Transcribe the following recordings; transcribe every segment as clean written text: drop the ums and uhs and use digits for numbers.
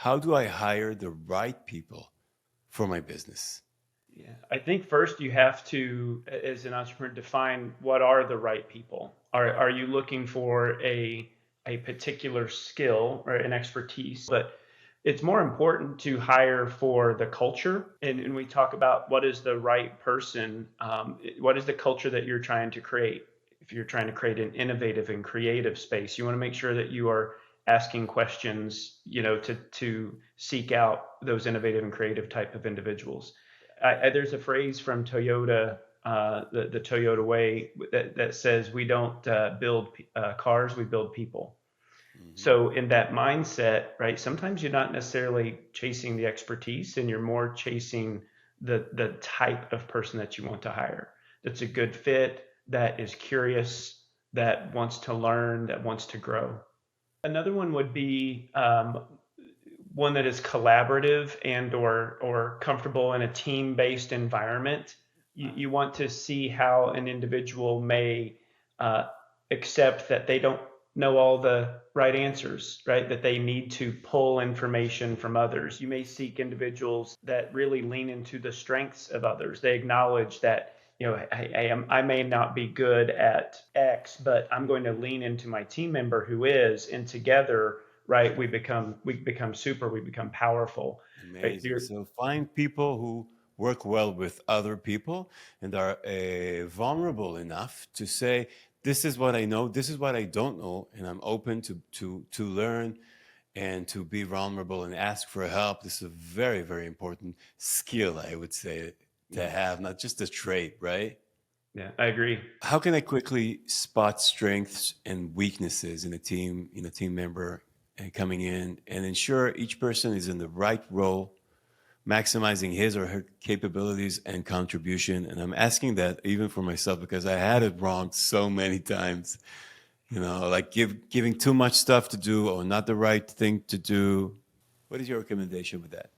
How do I hire the right people for my business? Yeah, I think first you have to, as an entrepreneur, define what are the right people. Are you looking for a particular skill or an expertise? But it's more important to hire for the culture. And we talk about what is the right person, what is the culture that you're trying to create. If you're trying to create an innovative and creative space, you want to make sure that you are asking questions, to seek out those innovative and creative type of individuals. There's a phrase from Toyota, the Toyota way, that says we don't build cars, we build people. Hmm. So in that mindset, right, sometimes you're not necessarily chasing the expertise and you're more chasing the type of person that you want to hire. That's a good fit, that is curious, that wants to learn, that wants to grow. Another one would be one that is collaborative and or comfortable in a team-based environment. You want to see how an individual may uh, accept that they don't know all the right answers, right? That they need to pull information from others. You may seek individuals that really lean into the strengths of others. They acknowledge that, I may not be good at X, but I'm going to lean into my team member who is, and together, right, we become super, we become powerful, right? Amazing. So find people who work well with other people and are vulnerable enough to say, "This is what I know. This is what I don't know, and I'm open to learn and to be vulnerable and ask for help." This is a very, very important skill, I would say, to Yeah, have, not just a trait, right? yeah, I agree. How can I quickly spot strengths and weaknesses in a team member coming in and ensure each person is in the right role, maximizing his or her capabilities and contribution? And I'm asking that even for myself because I had it wrong so many times. Like giving too much stuff to do or not the right thing to do. What is your recommendation with that?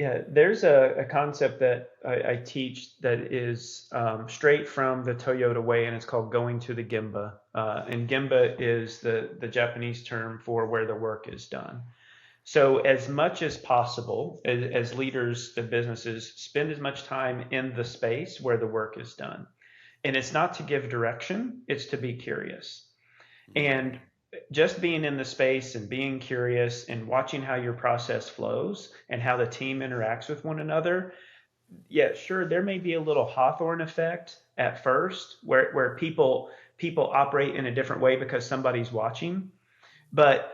Yeah, there's a concept that I teach that is straight from the Toyota way, and it's called going to the Gemba. And Gemba is the Japanese term for where the work is done. So, as much as possible, as leaders of businesses, spend as much time in the space where the work is done. And it's not to give direction, it's to be curious. And Mm. just being in the space and being curious and watching how your process flows and how the team interacts with one another, yeah, sure, there may be a little Hawthorne effect at first where people operate in a different way because somebody's watching. But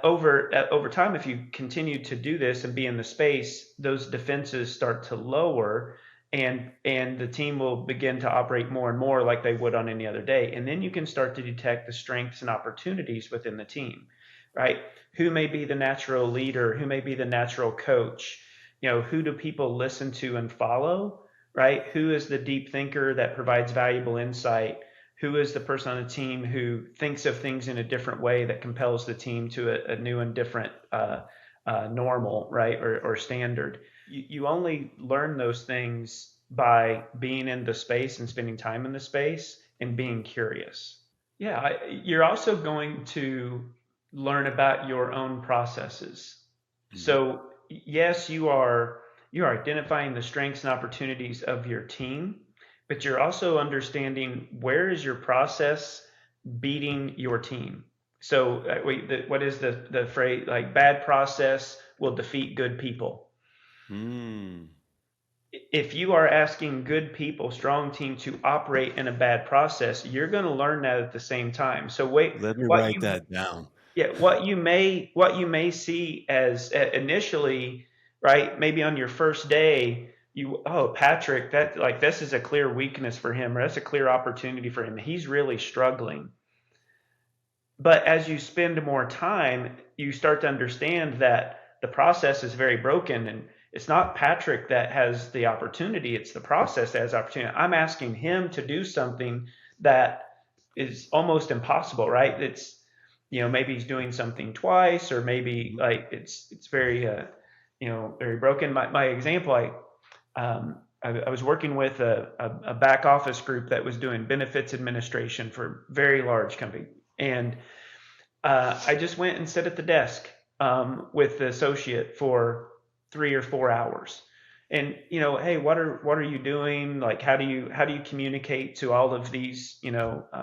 over time, if you continue to do this and be in the space, those defenses start to lower, and the team will begin to operate more and more like they would on any other day. And then you can start to detect the strengths and opportunities within the team, right? Who may be the natural leader? Who may be the natural coach? Who do people listen to and follow? Right? Who is the deep thinker that provides valuable insight? Who is the person on the team who thinks of things in a different way that compels the team to a new and different normal, right, or standard. You only learn those things by being in the space and spending time in the space and being curious. Yeah, you're also going to learn about your own processes. Mhm. So yes, you are identifying the strengths and opportunities of your team, but you're also understanding where is your process beating your team. So what is the phrase, like bad process will defeat good people. Mm. If you are asking good people, strong team to operate in a bad process, you're going to learn that at the same time. So wait, Let me what write you that down. yeah, what you may see as initially, right? Maybe on your first day, Patrick, that like this is a clear weakness for him, or that's a clear opportunity for him. He's really struggling. But as you spend more time, you start to understand that the process is very broken, and it's not Patrick that has the opportunity, it's the process that has opportunity. I'm asking him to do something that is almost impossible, right? It's maybe he's doing something twice, or maybe Mhm. like it's very very broken. My example, I was working with a back office group that was doing benefits administration for a very large company, and I just went and sat at the desk with the associate for 3 or 4 hours. And hey, what are you doing? Like, how do you communicate to all of these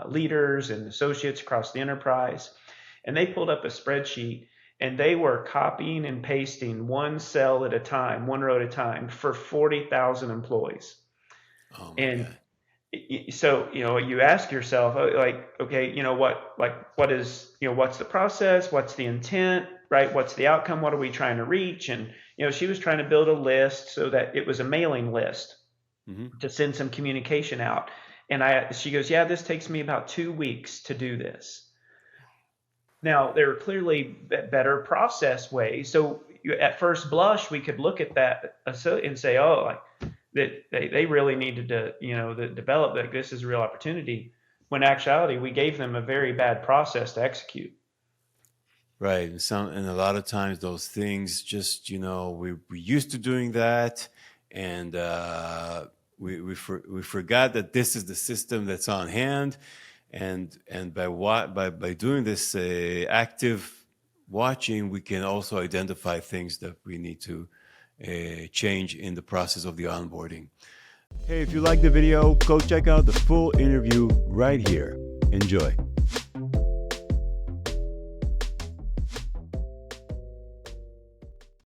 leaders and associates across the enterprise? And they pulled up a spreadsheet, and they were copying and pasting one cell at a time, one row at a time, for 40,000 employees. Oh my And God. so you ask yourself, like, okay, what is, what's the process, what's the intent, right? What's the outcome, what are we trying to reach? And she was trying to build a list so that it was a mailing list Hmm. to send some communication out. And she goes, yeah, this takes me about 2 weeks to do this. Now, there are clearly better process ways. So at first blush, we could look at that and say, oh, like, that they really needed to, develop that this is a real opportunity. When in actuality, we gave them a very bad process to execute. Right. And a lot of times those things just, we used to doing that, and we forgot that this is the system that's on hand, and by doing this active watching, we can also identify things that we need to change in the process of the onboarding. Hey, if you like the video, go check out the full interview right here. Enjoy.